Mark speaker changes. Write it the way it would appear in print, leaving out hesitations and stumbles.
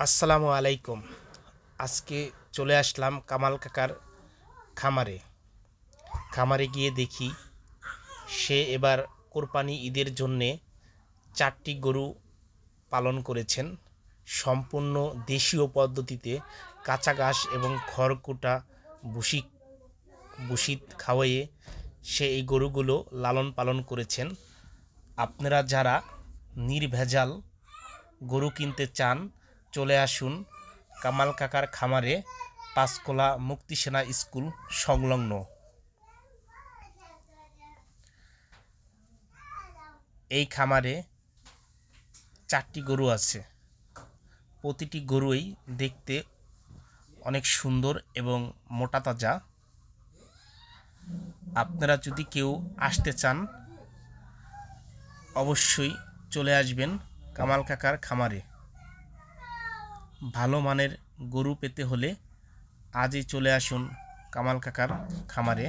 Speaker 1: আসসালামু আলাইকুম। আজকে চলে আসলাম কামাল কাকার খামারে। খামারে গিয়ে দেখি সে এবার কোরবানি ঈদের জন্যে 4টি গরু পালন করেছেন। সম্পূর্ণ দেশীয় পদ্ধতিতে কাঁচা ঘাস এবং খড়কুটা ভুসি ভুসি খাওয়াইয়ে সে এই গরুগুলো লালন পালন করেছেন। আপনারা যারা নির্ভেজাল গরু কিনতে চান চলে আসুন কামাল কাকার খামারে, পাঁচকোলা মুক্তিসেনা স্কুল সংলগ্ন। এই খামারে 4টি গরু আছে। প্রতিটি গরুই দেখতে অনেক সুন্দর এবং মোটা তাজা। আপনারা যদি কেউ আসতে চান অবশ্যই চলে আসবেন কামাল কাকার খামারে। ভালো মানের গরু পেতে হলে আজই চলে আসুন কামাল কাকার খামারে।